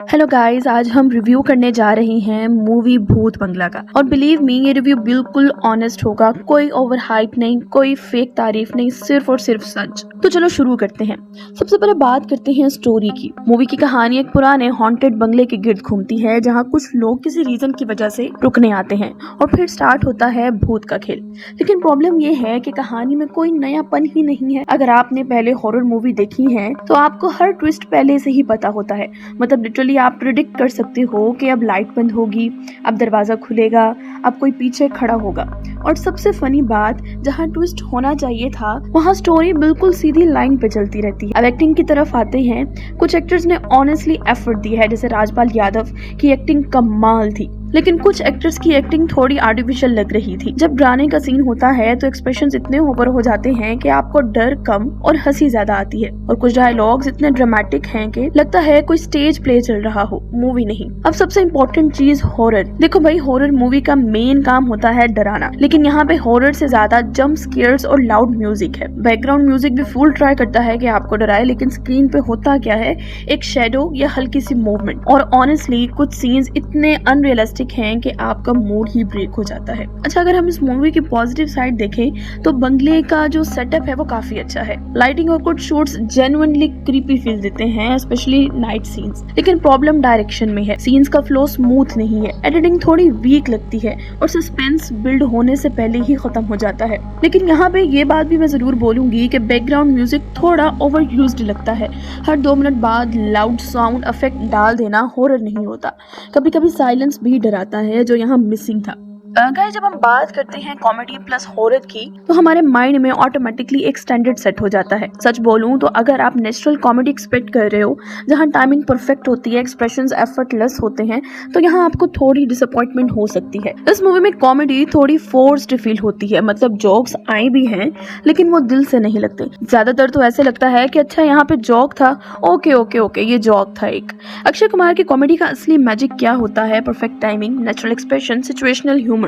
Hello guys, आज हम review करने जा रहे हैं मूवी भूत बंगला का। और बिलीव मी, ये रिव्यू बिल्कुल ऑनेस्ट होगा, कोई ओवर हाइप नहीं, कोई फेक तारीफ नहीं, सिर्फ और सिर्फ सच। तो चलो शुरू करते हैं। सबसे पहले बात करते हैं स्टोरी की। मूवी की कहानी एक पुराने हॉन्टेड बंगले के गिर्द घूमती है, जहाँ कुछ लोग किसी रीजन की वजह से रुकने आते हैं और फिर स्टार्ट होता है भूत का खेल। लेकिन प्रॉब्लम ये है कि कहानी में कोई नयापन ही नहीं है। अगर आपने पहले हॉरर मूवी देखी है तो आपको हर ट्विस्ट पहले से ही पता होता है। मतलब लिटरली आप प्रिडिक्ट कर सकते हो कि अब लाइट बंद होगी, अब दरवाजा खुलेगा, अब कोई पीछे खड़ा होगा। और सबसे फनी बात, जहाँ ट्विस्ट होना चाहिए था वहाँ स्टोरी बिल्कुल सीधी लाइन पे चलती रहती है। अब एक्टिंग की तरफ आते हैं। कुछ एक्टर्स ने ऑनेस्टली एफर्ट दी है, जैसे राजपाल यादव की एक्टिंग कमाल थी, लेकिन कुछ एक्टर्स की एक्टिंग थोड़ी आर्टिफिशियल लग रही थी। जब डराने का सीन होता है तो एक्सप्रेशंस इतने ओवर हो जाते हैं कि आपको डर कम और हंसी ज्यादा आती है। और कुछ डायलॉग्स इतने ड्रामेटिक हैं कि लगता है कोई स्टेज प्ले चल रहा हो, मूवी नहीं। अब सबसे इम्पोर्टेंट चीज हॉरर। देखो भाई, हॉरर मूवी का मेन काम होता है डराना, लेकिन यहाँ पे हॉरर से ज्यादा जंप स्केयर्स और लाउड म्यूजिक है। बैकग्राउंड म्यूजिक भी फुल ट्राई करता है कि आपको डराए, लेकिन स्क्रीन पे होता क्या है, एक शेडो या हल्की सी मूवमेंट। और ऑनेस्टली कुछ सीन्स इतने अनरियलिस्टिक हैं कि आपका मूड ही ब्रेक हो जाता है। अच्छा, अगर हम इस मूवी की पॉजिटिव साइड देखें तो बंगले का जो सेटअप है वो काफी अच्छा है। लाइटिंग और कुछ शॉट्स जेन्युइनली क्रीपी फील देते हैं, स्पेशली नाइट सीन्स। लेकिन प्रॉब्लम डायरेक्शन में है। सीन्स का फ्लो स्मूथ नहीं है, एडिटिंग थोड़ी वीक लगती है और सस्पेंस बिल्ड होने से पहले ही खत्म हो जाता है। लेकिन यहाँ पे ये बात भी मैं जरूर बोलूंगी कि बैकग्राउंड म्यूजिक थोड़ा ओवर यूज्ड लगता है। हर 2 मिनट बाद लाउड साउंड इफेक्ट डाल देना हॉरर नहीं होता। कभी कभी साइलेंस भी डराता है, जो यहाँ मिसिंग था। गाइस, जब हम बात करते हैं कॉमेडी प्लस हॉरर की तो हमारे माइंड में ऑटोमेटिकली एक स्टैंडर्ड सेट हो जाता है। सच बोलूं तो अगर आप नेचुरल कॉमेडी एक्सपेक्ट कर रहे हो, जहां टाइमिंग परफेक्ट होती है, एक्सप्रेशंस एफर्टलेस होते हैं, तो यहाँ आपको थोड़ी डिसअपॉइंटमेंट हो सकती है। इस मूवी में कॉमेडी थोड़ी फोर्स्ड फील होती है। मतलब जोक्स आए भी हैं, लेकिन वो दिल से नहीं लगते। ज्यादातर तो ऐसे लगता है कि अच्छा यहाँ पे जोक था, ओके ओके ओके, ये जोक था एक। अक्षय कुमार की कॉमेडी का असली मैजिक क्या होता है? Perfect timing, natural expression, situational humour.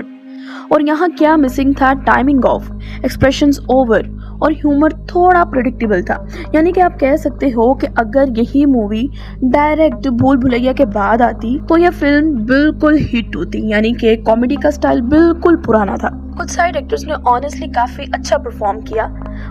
और यहाँ क्या मिसिंग था? टाइमिंग ऑफ, एक्सप्रेशंस ओवर और ह्यूमर थोड़ा प्रेडिक्टेबल था। यानी कि आप कह सकते हो कि अगर यही मूवी डायरेक्ट भूल भुलैया के बाद आती तो यह फिल्म बिल्कुल हिट होती। यानी कि कॉमेडी का स्टाइल बिल्कुल पुराना था। कुछ साइड एक्टर्स ने ऑनेस्टली काफी अच्छा परफॉर्म किया।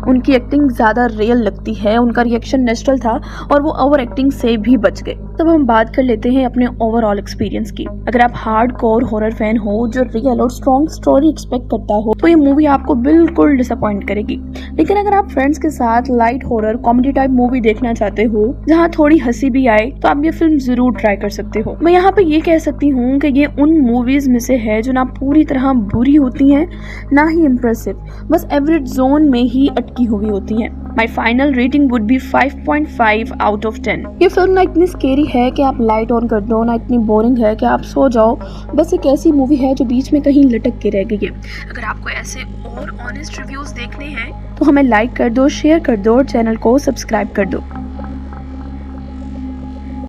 उनकी एक्टिंग ज्यादा रियल लगती है, उनका रिएक्शन नेचुरल था और वो ओवर एक्टिंग से भी बच गए। तब हम बात कर लेते हैं अपने ओवरऑल एक्सपीरियंस की। अगर आप हार्डकोर हॉरर फैन हो जो रियल और स्ट्रॉन्ग स्टोरी एक्सपेक्ट करता हो, तो ये मूवी आपको बिल्कुल डिसअपॉइंट करेगी। लेकिन अगर आप फ्रेंड्स के साथ light horror comedy type movie देखना चाहते हो, जहाँ थोड़ी हंसी भी आए, तो आप ये फिल्म जरूर ट्राई कर सकते हो। मैं यहाँ पे ये कह सकती हूँ कि ये उन मूवीज में से है जो ना पूरी तरह बुरी होती हैं, ना ही इम्प्रेसिव, बस एवरेज जोन में ही अटकी हुई होती हैं। My final rating would be 5.5 out of 10। ये फिल्म ना इतनी स्केरी है कि आप लाइट ऑन कर दो, ना इतनी बोरिंग है कि आप सो जाओ। बस एक ऐसी मूवी है जो बीच में कहीं लटक के रह गई है। अगर आपको ऐसे और ऑनेस्ट रिव्यूज देखने हैं तो हमें लाइक कर दो, शेयर कर दो और चैनल को सब्सक्राइब कर दो।